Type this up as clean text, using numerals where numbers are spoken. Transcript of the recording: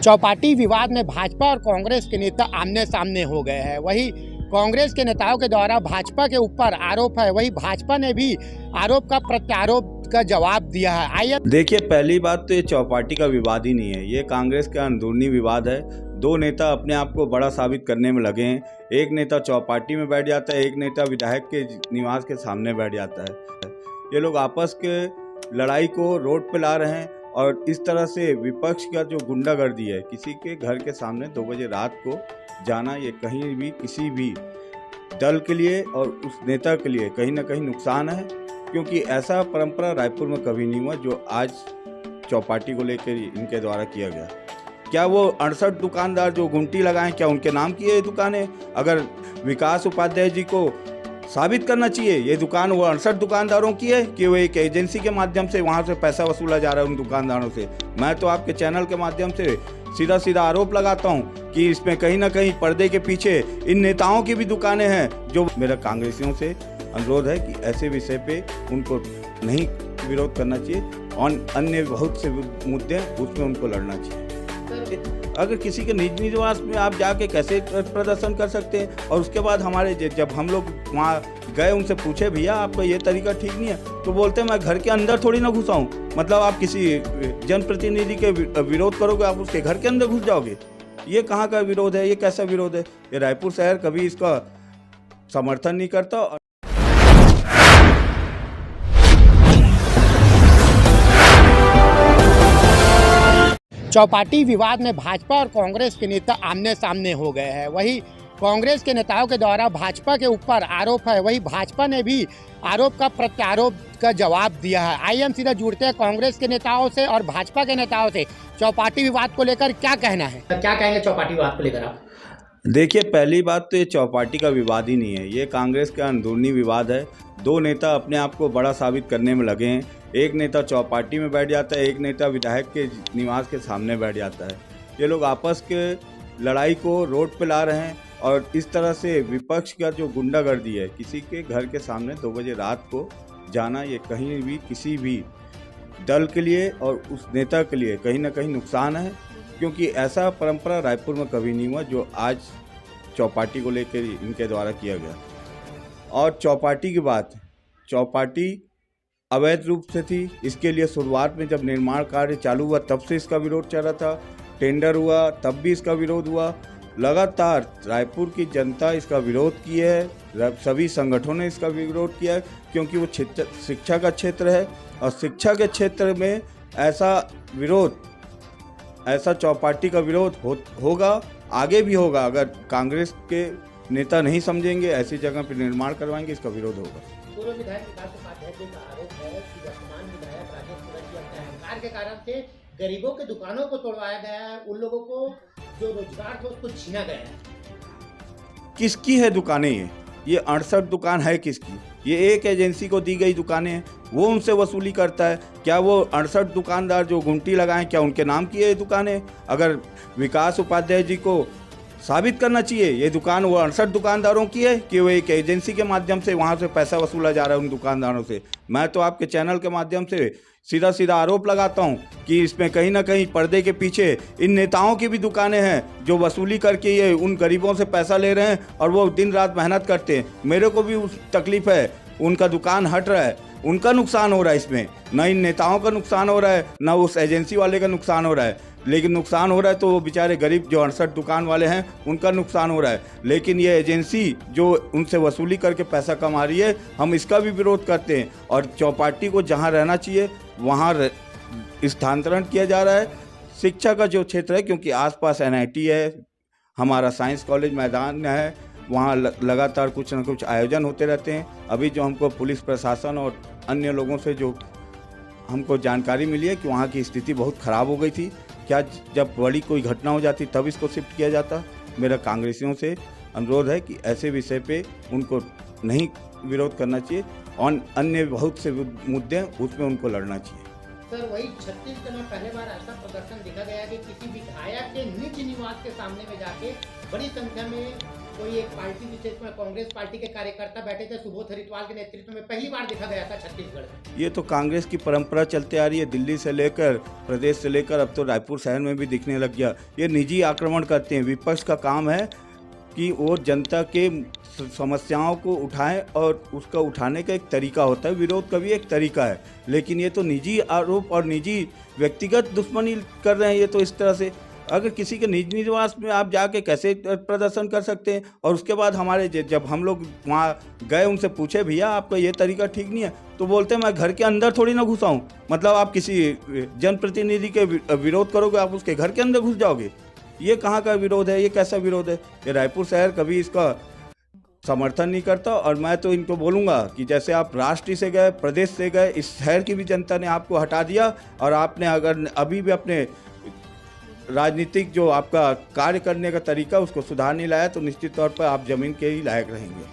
चौपाटी विवाद में भाजपा और कांग्रेस के नेता आमने सामने हो गए हैं। वही कांग्रेस के नेताओं के द्वारा भाजपा के ऊपर आरोप है, वही भाजपा ने भी आरोप का प्रत्यारोप का जवाब दिया है। आइए देखिए, पहली बात तो ये चौपाटी का विवाद ही नहीं है, ये कांग्रेस का अंदरूनी विवाद है। दो नेता अपने आप को बड़ा साबित करने में लगे हैं। एक नेता चौपाटी में बैठ जाता है, एक नेता विधायक के निवास के सामने बैठ जाता है। ये लोग आपस के लड़ाई को रोड पे ला रहे हैं और इस तरह से विपक्ष का जो गुंडागर्दी है, किसी के घर के सामने 2 बजे रात को जाना, ये कहीं भी किसी भी दल के लिए और उस नेता के लिए कहीं ना कहीं नुकसान है, क्योंकि ऐसा परंपरा रायपुर में कभी नहीं हुआ जो आज चौपाटी को लेकर इनके द्वारा किया गया। क्या वो 68 दुकानदार जो गुंटी लगाएं, क्या उनके नाम की ये दुकानें? अगर विकास उपाध्याय जी को साबित करना चाहिए ये दुकान वो 68 दुकानदारों की है कि वो एक एजेंसी के माध्यम से वहाँ से पैसा वसूला जा रहा है उन दुकानदारों से। मैं तो आपके चैनल के माध्यम से सीधा सीधा आरोप लगाता हूँ कि इसमें कहीं ना कहीं पर्दे के पीछे इन नेताओं की भी दुकानें हैं। जो मेरा कांग्रेसियों से अनुरोध है कि ऐसे विषय पे उनको नहीं विरोध करना चाहिए और अन्य बहुत से मुद्दे उसमें उनको लड़ना चाहिए। अगर किसी के निज निवास में आप जाके कैसे प्रदर्शन कर सकते हैं? और उसके बाद हमारे जब हम लोग वहाँ गए उनसे पूछे भैया आपका ये तरीका ठीक नहीं है, तो बोलते हैं मैं घर के अंदर थोड़ी ना घुसा हूँ। मतलब आप किसी जनप्रतिनिधि के विरोध करोगे, आप उसके घर के अंदर घुस जाओगे? ये कहाँ का विरोध है? ये कैसा विरोध है? ये रायपुर शहर कभी इसका समर्थन नहीं करता। चौपाटी विवाद में भाजपा और कांग्रेस के नेता आमने सामने हो गए हैं। वही कांग्रेस के नेताओं के द्वारा भाजपा के ऊपर आरोप है, वही भाजपा ने भी आरोप का प्रत्यारोप का जवाब दिया है। आइए हम सीधा जुड़ते हैं कांग्रेस के नेताओं से और भाजपा के नेताओं से। चौपाटी विवाद को लेकर क्या कहना है? क्या कहेंगे चौपाटी विवाद को लेकर आप? देखिए, पहली बात तो ये चौपाटी का विवाद ही नहीं है, ये कांग्रेस का अंदरूनी विवाद है। दो नेता अपने आप को बड़ा साबित करने में लगे हैं। एक नेता चौपाटी में बैठ जाता है, एक नेता विधायक के निवास के सामने बैठ जाता है। ये लोग आपस के लड़ाई को रोड पे ला रहे हैं और इस तरह से विपक्ष का जो गुंडागर्दी है, किसी के घर के सामने 2 बजे रात को जाना, ये कहीं भी किसी भी दल के लिए और उस नेता के लिए कहीं ना कहीं नुकसान है, क्योंकि ऐसा परंपरा रायपुर में कभी नहीं हुआ जो आज चौपाटी को लेकर इनके द्वारा किया गया। और चौपाटी की बात, चौपाटी अवैध रूप से थी। इसके लिए शुरुआत में जब निर्माण कार्य चालू हुआ तब से इसका विरोध चल रहा था। टेंडर हुआ तब भी इसका विरोध हुआ। लगातार रायपुर की जनता इसका विरोध की है, सभी संगठनों ने इसका विरोध किया है, क्योंकि वो शिक्षा का क्षेत्र है और शिक्षा के क्षेत्र में ऐसा विरोध, ऐसा चौपाटी का विरोध होगा, आगे भी होगा। अगर कांग्रेस के नेता नहीं समझेंगे, ऐसी जगह पर निर्माण करवाएंगे, इसका विरोध होगा। पूर्व विधायक विकास उपाध्याय जी का आरोप है कि वर्तमान विधायक राजेश सूरज जी अपने अहंकार के कारण से गरीबों के दुकानों को तोड़वाया गया है, उन लोगों को जो रोजगार था उसको छीना गया है। किसकी है दुकानें? ये 68 दुकान है किसकी? ये एक एजेंसी को दी गई दुकानें हैं, वो उनसे वसूली करता है। क्या वो 68 दुकानदार जो गुंटी लगाएं, क्या उनके नाम की है दुकानें? अगर विकास उपाध्याय जी को साबित करना चाहिए ये दुकान वो 68 दुकानदारों की है कि वो एक एजेंसी के माध्यम से वहाँ से पैसा वसूला जा रहा है उन दुकानदारों से। मैं तो आपके चैनल के माध्यम से सीधा सीधा आरोप लगाता हूँ कि इसमें कहीं ना कहीं पर्दे के पीछे इन नेताओं की भी दुकानें हैं जो वसूली करके ये उन गरीबों से पैसा ले रहे हैं और वो दिन रात मेहनत करते हैं। मेरे को भी उस तकलीफ है, उनका दुकान हट रहा है, उनका नुकसान हो रहा है। इसमें न इन नेताओं का नुकसान हो रहा है, न उस एजेंसी वाले का नुकसान हो रहा है। लेकिन नुकसान हो रहा है तो वो बेचारे गरीब जो 68 दुकान वाले हैं उनका नुकसान हो रहा है। लेकिन ये एजेंसी जो उनसे वसूली करके पैसा कमा रही है, हम इसका भी विरोध करते हैं। और चौपाटी को जहाँ रहना चाहिए वहाँ स्थानांतरण किया जा रहा है। शिक्षा का जो क्षेत्र है, क्योंकि आसपास NIT है, हमारा साइंस कॉलेज मैदान है, वहाँ लगातार कुछ न कुछ आयोजन होते रहते हैं। अभी जो हमको पुलिस प्रशासन और अन्य लोगों से जो हमको जानकारी मिली है कि वहाँ की स्थिति बहुत ख़राब हो गई थी। क्या जब बड़ी कोई घटना हो जाती तब इसको शिफ्ट किया जाता? मेरा कांग्रेसियों से अनुरोध है कि ऐसे विषय पे उनको नहीं विरोध करना चाहिए और अन्य बहुत से मुद्दे उसमें उनको लड़ना चाहिए। सर, वही छत्तीसगढ़ में पहली बार ऐसा प्रदर्शन देखा गया कि किसी विधायक के निज निवास के सामने में जाके बड़ी संख्या में कोई एक पार्टी विशेष में कांग्रेस पार्टी के कार्यकर्ता बैठे थे सुबोध हरितवाल के नेतृत्व में, पहली बार देखा गया था छत्तीसगढ़ में। ये तो कांग्रेस की परंपरा चलते आ रही है, दिल्ली से लेकर प्रदेश से लेकर अब तो रायपुर शहर में भी दिखने लग गया। ये निजी आक्रमण करते हैं। विपक्ष का काम है कि वो जनता के समस्याओं को उठाएं और उसका उठाने का एक तरीका होता है, विरोध का भी एक तरीका है। लेकिन ये तो निजी आरोप और निजी व्यक्तिगत दुश्मनी कर रहे हैं। ये तो इस तरह से अगर किसी के निजी निवास में आप जाके कैसे प्रदर्शन कर सकते हैं? और उसके बाद हमारे जब हम लोग वहाँ गए उनसे पूछे भैया आपका ये तरीका ठीक नहीं है, तो बोलते हैं मैं घर के अंदर थोड़ी ना घुसा हूँ। मतलब आप किसी जनप्रतिनिधि के विरोध करोगे, आप उसके घर के अंदर घुस जाओगे? ये कहाँ का विरोध है? ये कैसा विरोध है? ये रायपुर शहर कभी इसका समर्थन नहीं करता। और मैं तो इनको बोलूँगा कि जैसे आप राष्ट्र से गए, प्रदेश से गए, इस शहर की भी जनता ने आपको हटा दिया और आपने अगर अभी भी अपने राजनीतिक जो आपका कार्य करने का तरीका उसको सुधार नहीं लाया तो निश्चित तौर पर आप जमीन के ही लायक रहेंगे।